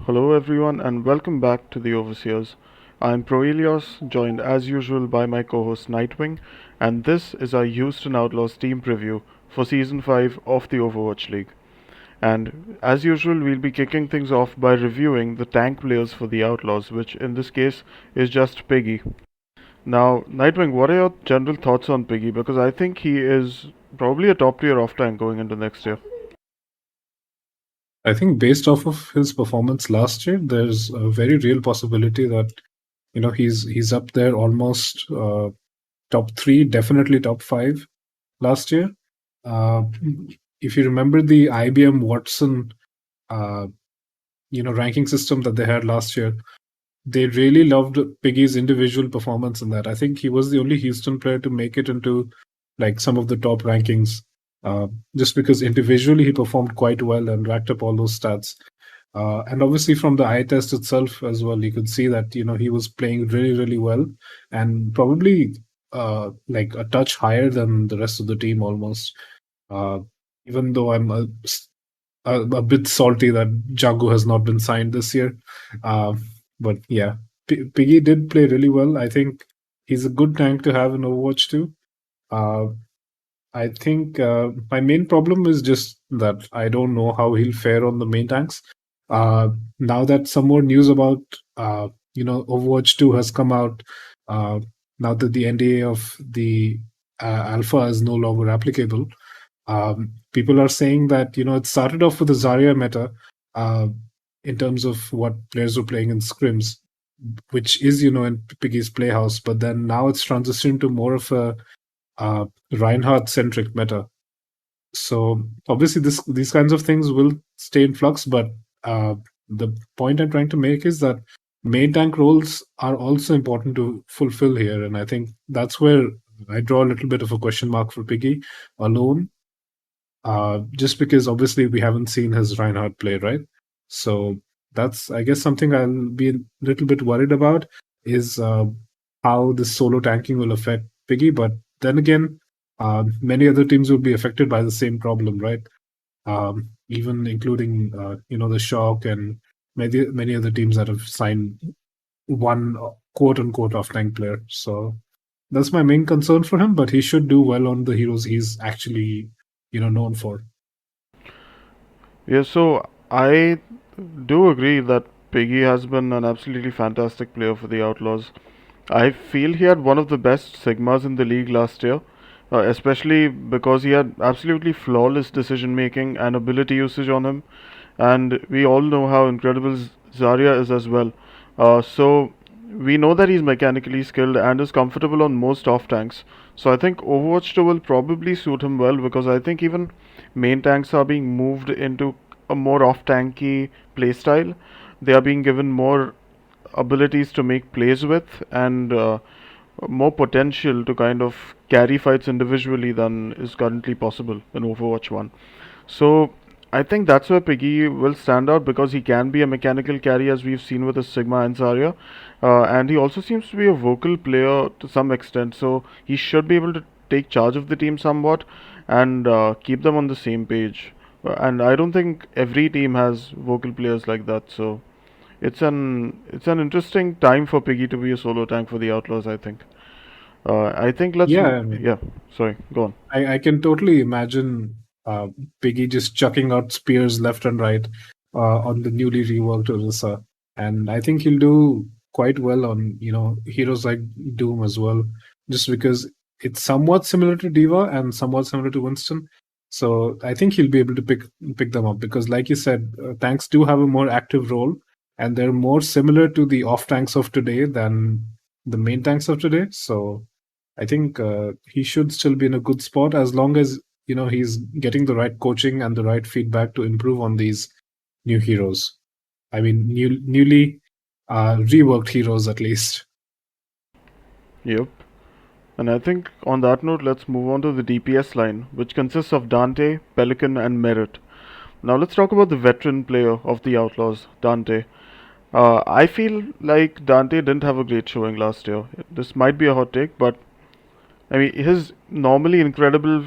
Hello, everyone, and welcome back to the OverSeers. I'm Proelios, joined as usual by my co host Nightwing, and this is our Houston Outlaws team preview for Season 5 of the Overwatch League. And as usual, we'll be kicking things off by reviewing the tank players for the Outlaws, which in this case is just Piggy. Now, Nightwing, what are your general thoughts on Piggy? Because I think he is probably a top tier off tank going into next year. I think based off of his performance last year, there's a very real possibility that he's up there almost top three, definitely top five last year. Uh, if you remember the IBM Watson, uh, ranking system that they had last year, they really loved Piggy's individual performance in that. I think he was the only Houston player to make it into like some of the top rankings, uh, just because individually he performed quite well and racked up all those stats. And obviously from the eye test itself as well, you could see that he was playing really, really well, and probably like a touch higher than the rest of the team almost. Uh, Even though I'm a bit salty that Jago has not been signed this year. Uh, but yeah, Piggy did play really well. I think he's a good tank to have in Overwatch too. Uh, I think my main problem is just that I don't know how he'll fare on the main tanks. Now that some more news about Overwatch 2 has come out, uh, now that the NDA of the alpha is no longer applicable, people are saying that it started off with the Zarya meta uh, in terms of what players were playing in scrims, which is in Piggy's playhouse, but then now it's transitioned to more of a Reinhardt centric meta. So obviously, these kinds of things will stay in flux. But the point I'm trying to make is that main tank roles are also important to fulfill here, and I think that's where I draw a little bit of a question mark for Piggy alone. Just because obviously we haven't seen his Reinhardt play, right? So that's, I guess, something I'll be a little bit worried about is how this solo tanking will affect Piggy. But then again, many other teams will be affected by the same problem, right? Even including the Shock and many other teams that have signed one quote unquote off tank player. So that's my main concern for him. But he should do well on the heroes he's actually known for. Yeah, so I do agree that Piggy has been an absolutely fantastic player for the Outlaws. I feel he had one of the best Sigmas in the league last year, especially because he had absolutely flawless decision making and ability usage on him, and we all know how incredible Zarya is as well. So we know that he's mechanically skilled and is comfortable on most off tanks. So I think Overwatch 2 will probably suit him well because I think even main tanks are being moved into a more off tanky playstyle. They are being given more abilities to make plays with and more potential to kind of carry fights individually than is currently possible in Overwatch 1. So I think that's where Piggy will stand out because he can be a mechanical carry as we've seen with his Sigma and Zarya. And he also seems to be a vocal player to some extent, so he should be able to take charge of the team somewhat and keep them on the same page. And I don't think every team has vocal players like that, so it's an interesting time for Piggy to be a solo tank for the Outlaws. I think let's Yeah, I mean, yeah. Sorry, go on. I can totally imagine Piggy just chucking out spears left and right on the newly reworked Orisa. And I think he'll do quite well on, heroes like Doom as well, just because it's somewhat similar to Diva and somewhat similar to Winston. So I think he'll be able to pick them up because, like you said, tanks do have a more active role, and they're more similar to the off tanks of today than the main tanks of today. So I think he should still be in a good spot as long as he's getting the right coaching and the right feedback to improve on these new heroes. I mean, newly reworked heroes at least. Yep. And I think on that note, let's move on to the DPS line, which consists of Danteh, Pelican, and Merit. Now let's talk about the veteran player of the Outlaws, Danteh. I feel like Danteh didn't have a great showing last year. This might be a hot take, but I mean, his normally incredible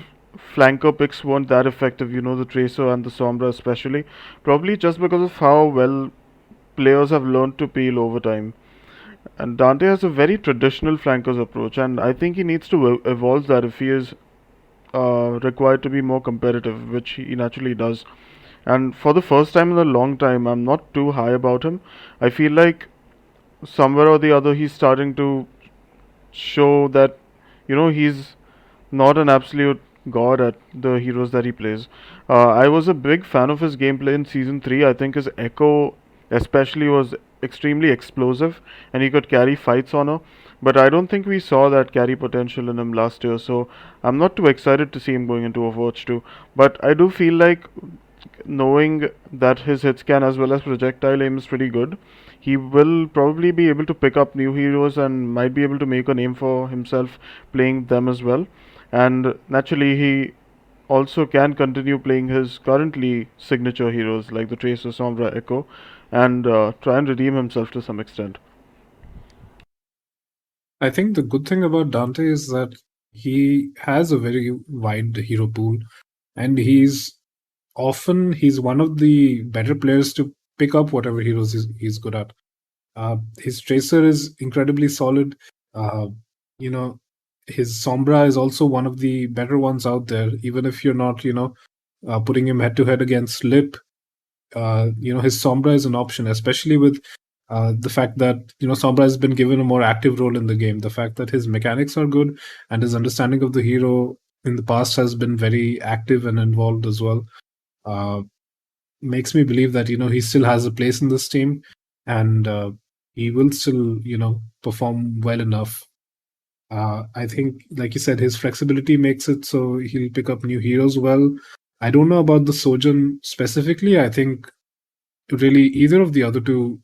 flanker picks weren't that effective, the Tracer and the Sombra especially. Probably just because of how well players have learned to peel over time. And Dante has a very traditional flankers approach, and I think he needs to evolve that if he is required to be more competitive, which he naturally does. And for the first time in a long time, I'm not too high about him. I feel like somewhere or the other he's starting to show that he's not an absolute god at the heroes that he plays. I was a big fan of his gameplay in season 3. I think his Echo especially was extremely explosive and he could carry fights on her. But I don't think we saw that carry potential in him last year, so I'm not too excited to see him going into Overwatch 2. But I do feel like, knowing that his hit scan as well as projectile aim is pretty good, he will probably be able to pick up new heroes and might be able to make a name for himself playing them as well. And naturally, he also can continue playing his currently signature heroes like the Tracer, Sombra, Echo, and try and redeem himself to some extent. I think the good thing about Dante is that he has a very wide hero pool, and he's one of the better players to pick up whatever heroes he's good at. His Tracer is incredibly solid. Uh, you know, his Sombra is also one of the better ones out there. Even if you're not, putting him head to head against Lip, his Sombra is an option, especially with the fact that Sombra has been given a more active role in the game. The fact that his mechanics are good and his understanding of the hero in the past has been very active and involved as well. Uh, Makes me believe that he still has a place in this team, and he will still perform well enough. I think, like you said, his flexibility makes it so he'll pick up new heroes well. I don't know about the Sojourn specifically. I think really either of the other two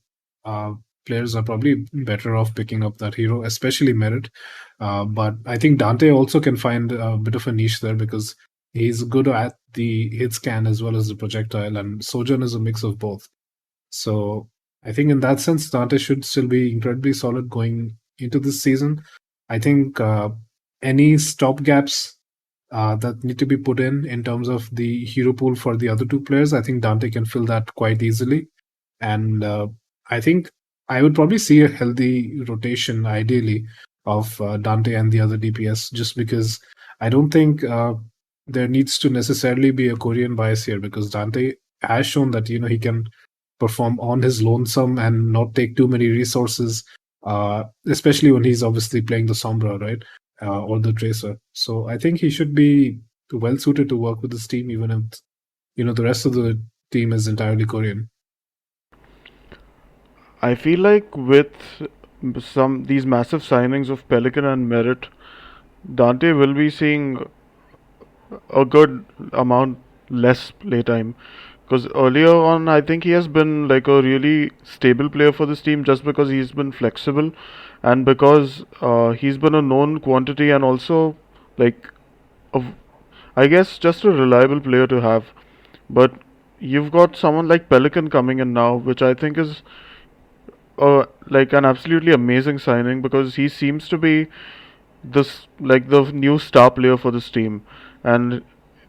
uh, players are probably better off picking up that hero, especially Merit. But I think Dante also can find a bit of a niche there because he's good at the hit scan as well as the projectile, and Sojourn is a mix of both. So I think in that sense, Dante should still be incredibly solid going into this season. I think any stop gaps that need to be put in terms of the hero pool for the other two players, I think Dante can fill that quite easily. And I think I would probably see a healthy rotation, ideally, of Dante and the other DPS, just because I don't think there needs to necessarily be a Korean bias here, because Dante has shown that he can perform on his lonesome and not take too many resources, especially when he's obviously playing the Sombra, right? Or the Tracer. So I think he should be well suited to work with this team, even if the rest of the team is entirely Korean. I feel like with some these massive signings of Pelican and Merit, Dante will be seeing a good amount less playtime. Because earlier on, I think he has been like a really stable player for this team just because he's been flexible and because he's been a known quantity and also like a, I guess just a reliable player to have. But you've got someone like Pelican coming in now, which I think is like an absolutely amazing signing because he seems to be this like the new star player for this team, and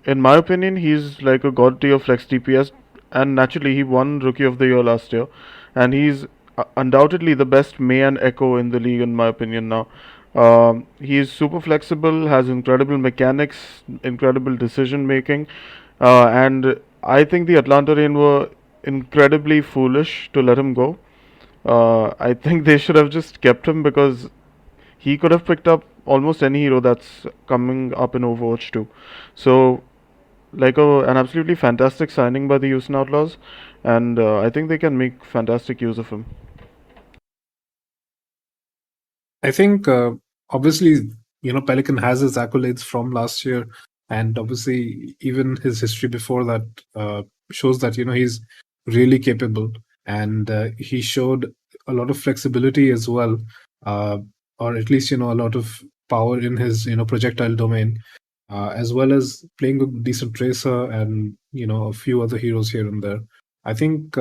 in my opinion, he's like a god tier flex DPS, and naturally he won Rookie of the Year last year, and he's undoubtedly the best May and Echo in the league in my opinion now. He's super flexible, has incredible mechanics, incredible decision making, and I think the Atlanta Reign were incredibly foolish to let him go. I think they should have just kept him because he could have picked up almost any hero that's coming up in Overwatch 2. So, like an absolutely fantastic signing by the Houston Outlaws, and I think they can make fantastic use of him. I think obviously, Pelican has his accolades from last year, and obviously even his history before that shows that he's really capable, and he showed a lot of flexibility as well, uh, or at least a lot of power in his projectile domain, as well as playing a decent tracer and a few other heroes here and there. I think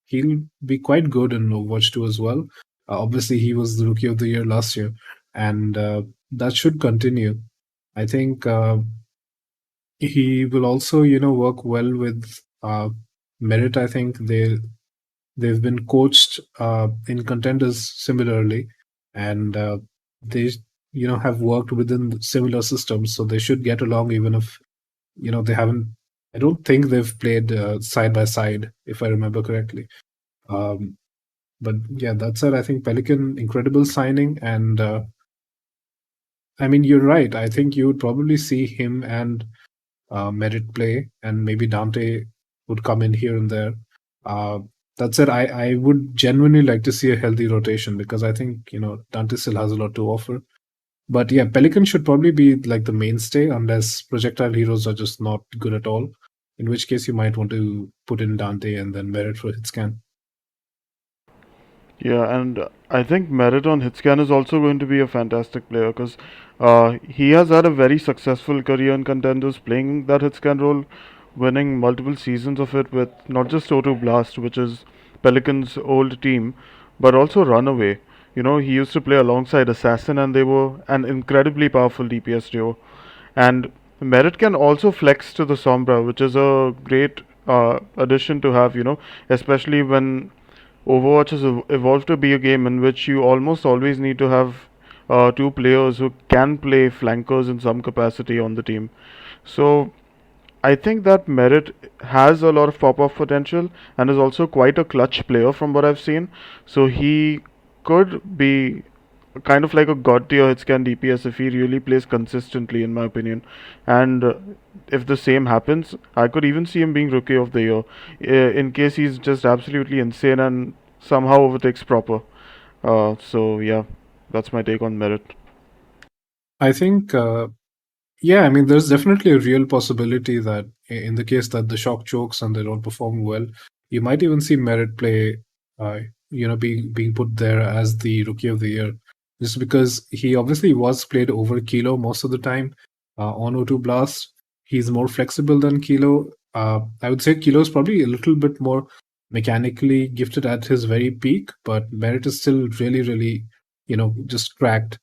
he'll be quite good in Overwatch 2 as well. Obviously, he was the rookie of the year last year, and that should continue. I think he will also, work well with Merit. I think They've been coached in contenders similarly, and they have worked within similar systems, so they should get along even if they haven't. I don't think they've played side by side, if I remember correctly. Um, but yeah, that said, I think Pelican incredible signing, and I mean you're right. I think you would probably see him and Merit play, and maybe Dante would come in here and there. Uh, that said, I would genuinely like to see a healthy rotation because I think Dante still has a lot to offer. But yeah, Pelican should probably be like the mainstay unless projectile heroes are just not good at all. In which case, you might want to put in Dante and then Merit for hit scan. Yeah, and I think Merit on Hitscan is also going to be a fantastic player because he has had a very successful career in contenders playing that Hitscan role, winning multiple seasons of it with not just O2 Blast, which is Pelican's old team, but also Runaway. He used to play alongside Assassin, and they were an incredibly powerful DPS duo. And Merit can also flex to the Sombra, which is a great addition to have, especially when Overwatch has evolved to be a game in which you almost always need to have two players who can play flankers in some capacity on the team. So I think that Merit has a lot of pop-off potential and is also quite a clutch player from what I've seen. So he could be kind of like a god tier hitscan DPS if he really plays consistently, in my opinion. And if the same happens, I could even see him being rookie of the year in case he's just absolutely insane and somehow overtakes proper. So yeah, that's my take on Merit. I think, yeah, I mean, there's definitely a real possibility that in the case that the shock chokes and they don't perform well, you might even see Merit play, uh, being put there as the rookie of the year, just because he obviously was played over Kilo most of the time on O2 Blast. He's more flexible than Kilo. I would say Kilo is probably a little bit more mechanically gifted at his very peak, but Merit is still really, really, just cracked.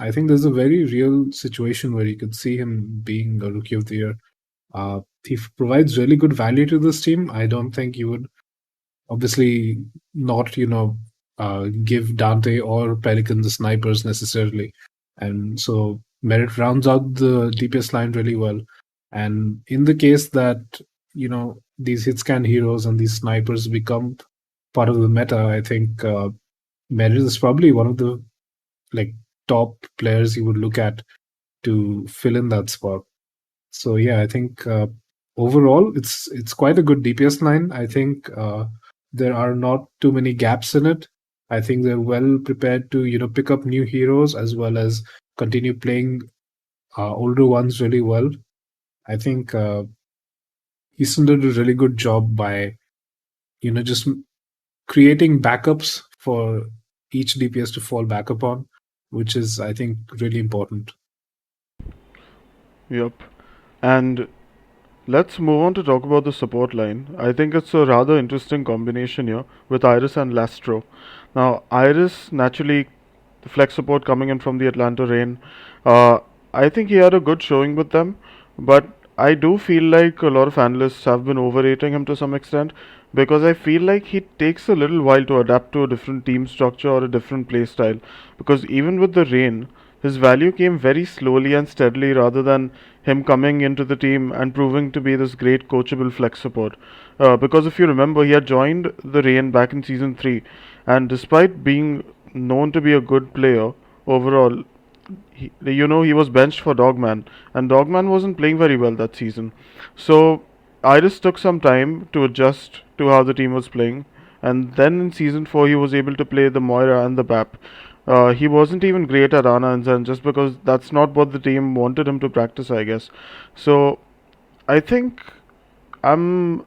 I think there's a very real situation where you could see him being a rookie of the year. He provides really good value to this team. I don't think you would obviously not, give Dante or Pelican the snipers necessarily. And so Merit rounds out the DPS line really well. And in the case that, these hit scan heroes and these snipers become part of the meta, I think Merit is probably one of the like top players you would look at to fill in that spot. So yeah, I think overall it's quite a good DPS line. I think there are not too many gaps in it. I think they're well prepared to pick up new heroes as well as continue playing older ones really well. I think Easton did a really good job by just creating backups for each DPS to fall back upon, which is I think really important. Yep. And let's move on to talk about the support line. I think it's a rather interesting combination here with Iris and Lastro. Now, Iris naturally the flex support coming in from the Atlanta Rain. Uh, I think he had a good showing with them, but I do feel like a lot of analysts have been overrating him to some extent because I feel like he takes a little while to adapt to a different team structure or a different play style. Because even with the Rain, his value came very slowly and steadily rather than him coming into the team and proving to be this great coachable flex support. Because if you remember, he had joined the Rain back in season 3, and despite being known to be a good player overall, he was benched for Dogman, and Dogman wasn't playing very well that season. So Iris took some time to adjust to how the team was playing, and then in season 4 he was able to play the Moira and the BAP. He wasn't even great at Ana and Zen just because that's not what the team wanted him to practice, I guess. So I think I'm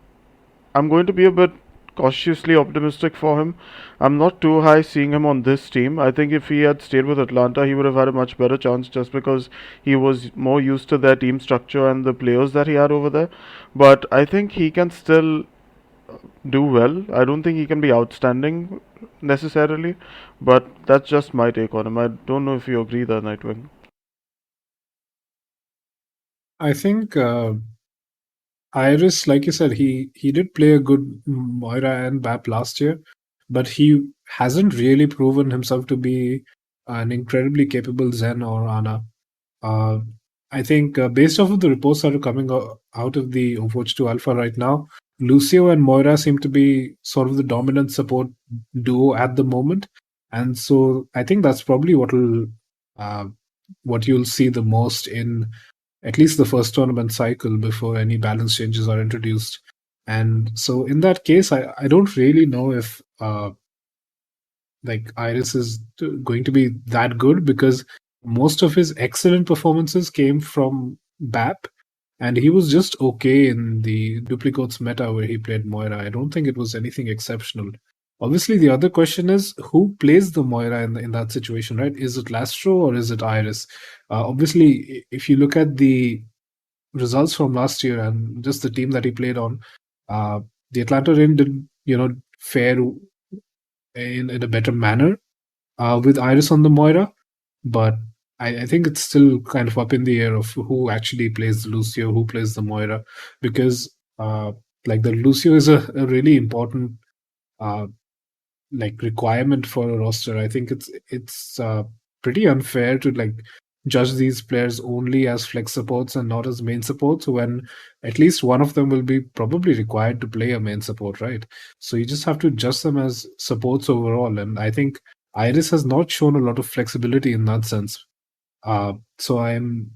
I'm going to be a bit cautiously optimistic for him. I'm not too high seeing him on this team. I think if he had stayed with Atlanta, he would have had a much better chance just because he was more used to their team structure and the players that he had over there. But I think he can still do well. I don't think he can be outstanding necessarily, but that's just my take on him. I don't know if you agree there, Nightwing. I think Iris, like you said, he did play a good Moira and BAP last year, but he hasn't really proven himself to be an incredibly capable Zen or Ana. Uh, I think based off of the reports that are coming out of the Overwatch 2 Alpha right now, Lucio and Moira seem to be sort of the dominant support duo at the moment, and so I think that's probably uh, what you'll see the most in at least the first tournament cycle before any balance changes are introduced. And so in that case, I don't really know if like Iris is going to be that good because most of his excellent performances came from BAP, and he was just okay in the duplicates meta where he played Moira. I don't think it was anything exceptional. Obviously, the other question is who plays the Moira in that situation, right? Is it Lastro or is it Iris? Obviously, if you look at the results from last year and just the team that he played on, uh, the Atlanta Rain did, fare in a better manner with Iris on the Moira, but I think it's still kind of up in the air of who actually plays the Lucio, who plays the Moira, because like the Lucio is a really important uh, like requirement for a roster. I think it's pretty unfair to like judge these players only as flex supports and not as main supports when at least one of them will be probably required to play a main support, right? So you just have to judge them as supports overall, and I think Iris has not shown a lot of flexibility in that sense. So I'm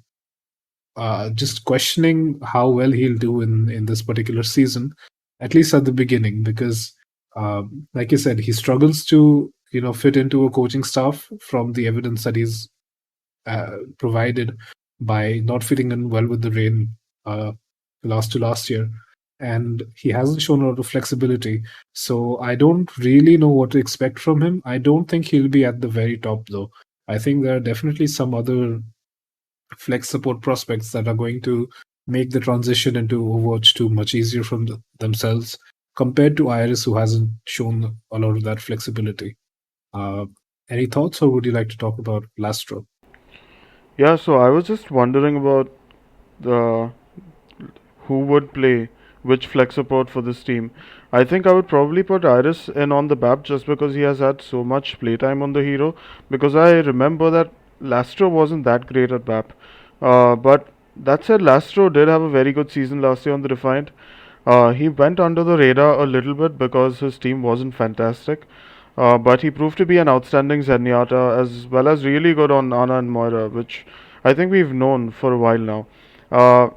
just questioning how well he'll do in this particular season, at least at the beginning, because like you said, he struggles to fit into a coaching staff from the evidence that he's provided by not fitting in well with the Rain uh, last year, and he hasn't shown a lot of flexibility. So I don't really know what to expect from him. I don't think he'll be at the very top though. I think there are definitely some other flex support prospects that are going to make the transition into Overwatch 2 much easier from themselves compared to Iris, who hasn't shown a lot of that flexibility. Uh, any thoughts, or would you like to talk about Lastro? Yeah, so I was just wondering about the who would play which flex support for this team. I think I would probably put Iris in on the BAP just because he has had so much playtime on the hero. Because I remember that Lastro wasn't that great at BAP. But that said, Lastro did have a very good season last year on the Defiant. He went under the radar a little bit because his team wasn't fantastic. But he proved to be an outstanding Zenyatta as well as really good on Ana and Moira, which I think we've known for a while now. Uh,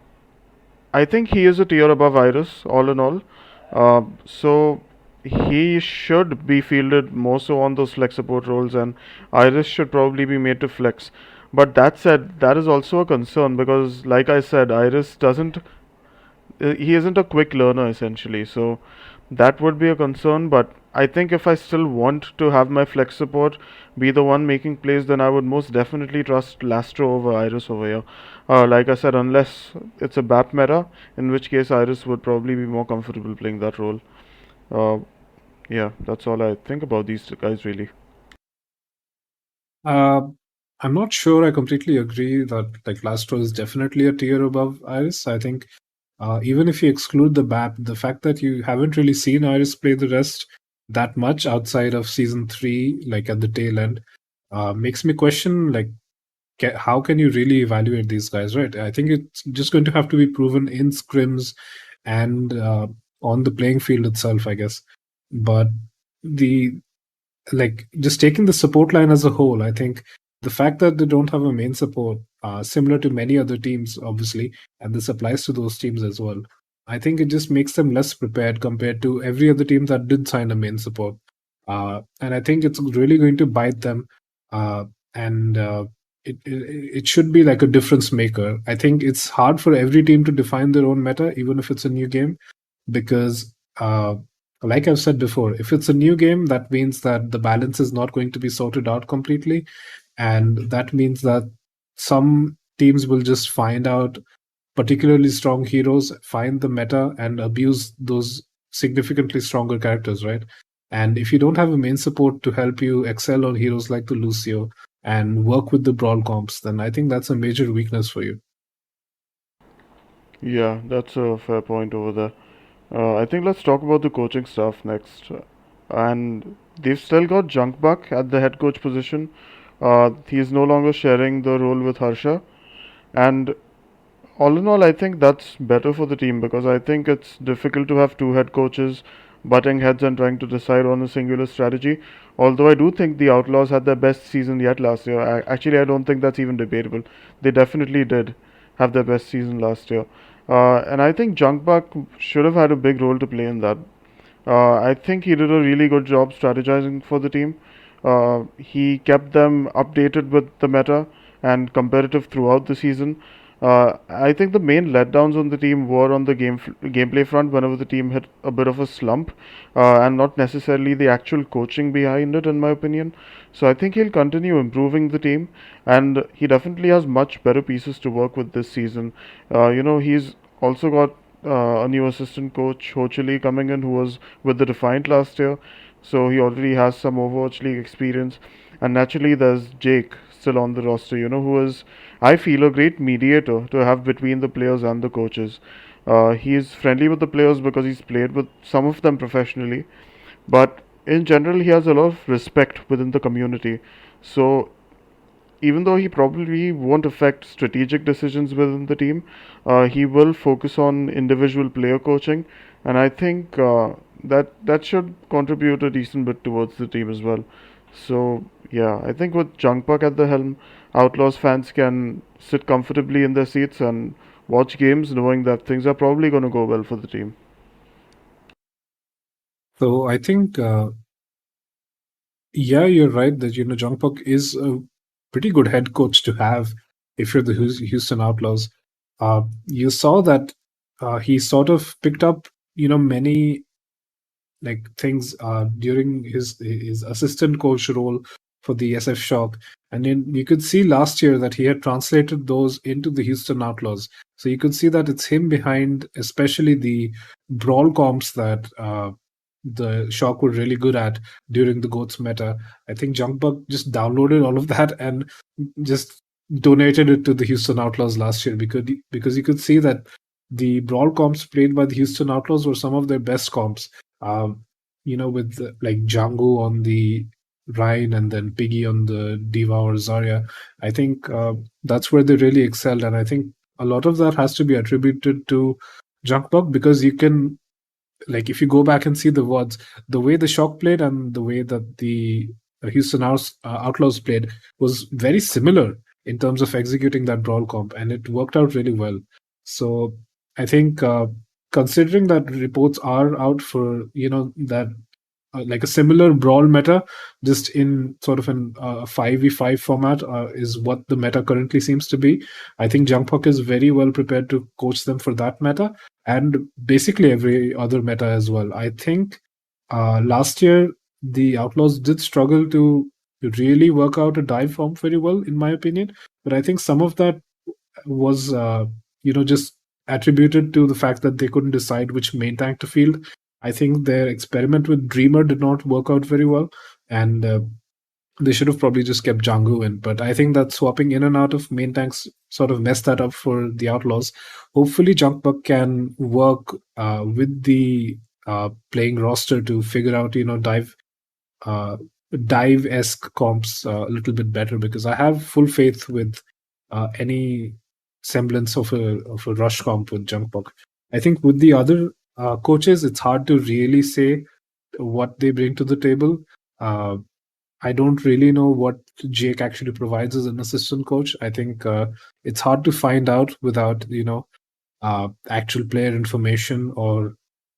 I think he is a tier above Iris, all in all. So he should be fielded more so on those flex support roles, and Iris should probably be made to flex. But that said, that is also a concern because, like I said, Iris doesn't. He isn't a quick learner essentially, so that would be a concern. But I think if I still want to have my flex support be the one making plays, then I would most definitely trust Lastro over Iris over here. Like I said, unless it's a BAP meta, in which case Iris would probably be more comfortable playing that role. Uh, yeah, that's all I think about these guys really. Uh, I'm not sure I completely agree that like Lastro is definitely a tier above Iris. I think even if you exclude the BAP, the fact that you haven't really seen Iris play the rest that much outside of season 3, like at the tail end, makes me question like how can you really evaluate these guys, right? I think it's just going to have to be proven in scrims and on the playing field itself, I guess. But the like just taking the support line as a whole, I think the fact that they don't have a main support, similar to many other teams, obviously, and this applies to those teams as well. I think it just makes them less prepared compared to every other team that did sign a main support. And I think it's really going to bite them. And it should be like a difference maker. I think it's hard for every team to define their own meta, even if it's a new game, because like I've said before, if it's a new game, that means that the balance is not going to be sorted out completely. And that means that some teams will just find out particularly strong heroes, find the meta, and abuse those significantly stronger characters, right? And if you don't have a main support to help you excel on heroes like the Lucio and work with the brawl comps, then I think that's a major weakness for you. Yeah, that's a fair point over there. I think let's talk about the coaching staff next. And they've still got Junkbuck at the head coach position. He is no longer sharing the role with Harsha. And all in all, I think that's better for the team because I think it's difficult to have two head coaches butting heads and trying to decide on a singular strategy. Although I do think the Outlaws had their best season yet last year. Actually, I don't think that's even debatable. They definitely did have their best season last year. And I think Junkbuck should have had a big role to play in that. I think he did a really good job strategizing for the team. He kept them updated with the meta and competitive throughout the season. I think the main letdowns on the team were on the gameplay front whenever the team hit a bit of a slump, and not necessarily the actual coaching behind it, in my opinion. So I think he'll continue improving the team, and he definitely has much better pieces to work with this season. He's also got a new assistant coach, HoChiLee, coming in, who was with the Defiant last year. So he already has some Overwatch League experience. And naturally, there's Jake still on the roster, who is, I feel, a great mediator to have between the players and the coaches. He's friendly with the players because he's played with some of them professionally, but in general, he has a lot of respect within the community. So even though he probably won't affect strategic decisions within the team, he will focus on individual player coaching, and I think that should contribute a decent bit towards the team as well. So yeah, I think with Junkbuck at the helm, Outlaws fans can sit comfortably in their seats and watch games, knowing that things are probably going to go well for the team. So I think, yeah, you're right that Jungkook is a pretty good head coach to have if you're the Houston Outlaws. You saw that he sort of picked up many like things during his assistant coach role for the SF Shock, and then you could see last year that he had translated those into the Houston Outlaws. So you could see that it's him behind, especially the brawl comps that the Shock were really good at during the Goats meta. I think Junkbuck just downloaded all of that and just donated it to the Houston Outlaws last year because you could see that the brawl comps played by the Houston Outlaws were some of their best comps. With like Django on the Rhine and then Piggy on the Diva or Zarya. I think that's where they really excelled, and I think a lot of that has to be attributed to Junkbuck because you can, like, if you go back and see the words, the way the Shock played and the way that the Outlaws played was very similar in terms of executing that brawl comp, and it worked out really well. So I think, considering that reports are out for that like a similar brawl meta, just in sort of an 5v5 format, is what the meta currently seems to be. I think Jungkook is very well prepared to coach them for that meta and basically every other meta as well. I think last year the Outlaws did struggle to really work out a dive form very well, in my opinion. But I think some of that was, just attributed to the fact that they couldn't decide which main tank to field. I think their experiment with Dreamer did not work out very well, and they should have probably just kept Django in. But I think that swapping in and out of main tanks sort of messed that up for the Outlaws. Hopefully, Junkbuck can work with the playing roster to figure out, uh, dive-esque comps a little bit better, because I have full faith with any semblance of a rush comp with Junkbuck. I think with the other coaches, it's hard to really say what they bring to the table. Uh, I don't really know what Jake actually provides as an assistant coach. I think it's hard to find out without actual player information or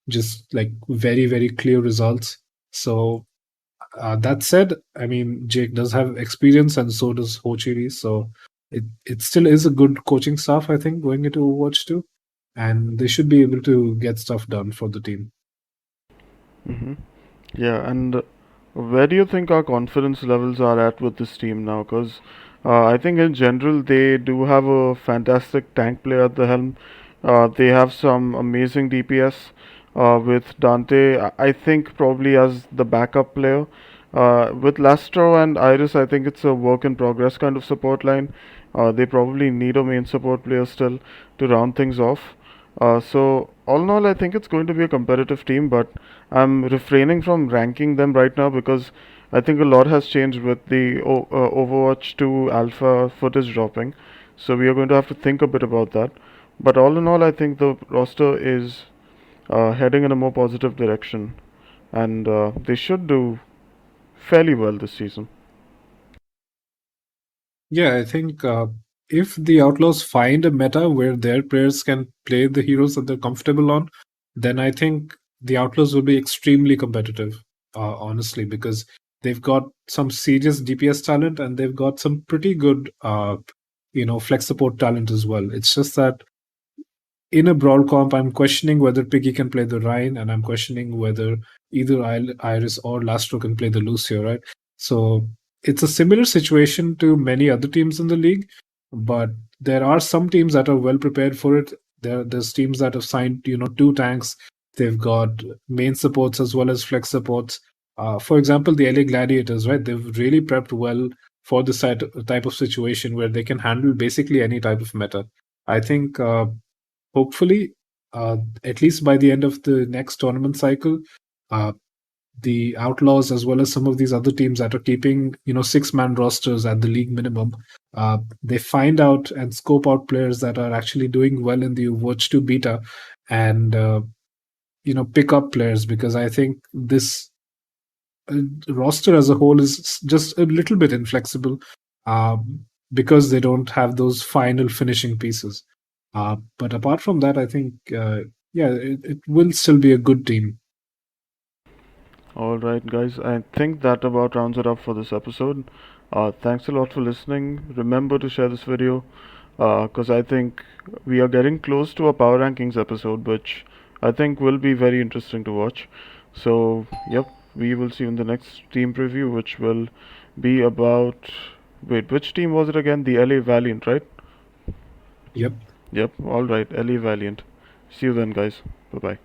just like very very clear results. So that said, I mean, Jake does have experience, and so does HoChiLee. So it still is a good coaching staff, I think, going into Overwatch 2, and they should be able to get stuff done for the team. hmm Yeah, and where do you think our confidence levels are at with this team now? Because I think in general they do have a fantastic tank player at the helm. They have some amazing DPS with Dante. I think probably as the backup player. With Lastro and Iris, I think it's a work in progress kind of support line. They probably need a main support player still to round things off. So all in all, I think it's going to be a competitive team, but I'm refraining from ranking them right now because I think a lot has changed with the Overwatch 2 alpha footage dropping. So we are going to have to think a bit about that. But all in all, I think the roster is heading in a more positive direction, and they should do fairly well this season. Yeah, I think if the Outlaws find a meta where their players can play the heroes that they're comfortable on, then I think the Outlaws will be extremely competitive, honestly, because they've got some serious DPS talent and they've got some pretty good, flex support talent as well. It's just that in a broad comp, I'm questioning whether Piggy can play the Rhine, and I'm questioning whether either Iris or Lastro can play the Lucio, right? So it's a similar situation to many other teams in the league, but there are some teams that are well prepared for it. There's teams that have signed, two tanks. They've got main supports as well as flex supports. For example, the LA Gladiators, right? They've really prepped well for this type of situation where they can handle basically any type of meta. I think hopefully, at least by the end of the next tournament cycle, uh, the Outlaws as well as some of these other teams that are keeping 6-man rosters at the league minimum, they find out and scope out players that are actually doing well in the Overwatch 2 beta, and pick up players, because I think this roster as a whole is just a little bit inflexible, because they don't have those final finishing pieces. But apart from that, I think, yeah, it will still be a good team. Alright, guys, I think that about rounds it up for this episode. Thanks a lot for listening. Remember to share this video because I think we are getting close to a power rankings episode, which I think will be very interesting to watch. So, yep, we will see you in the next team preview, which will be about. Wait, which team was it again? The LA Valiant, right? Yep. Yep, alright, LA Valiant. See you then, guys. Bye bye.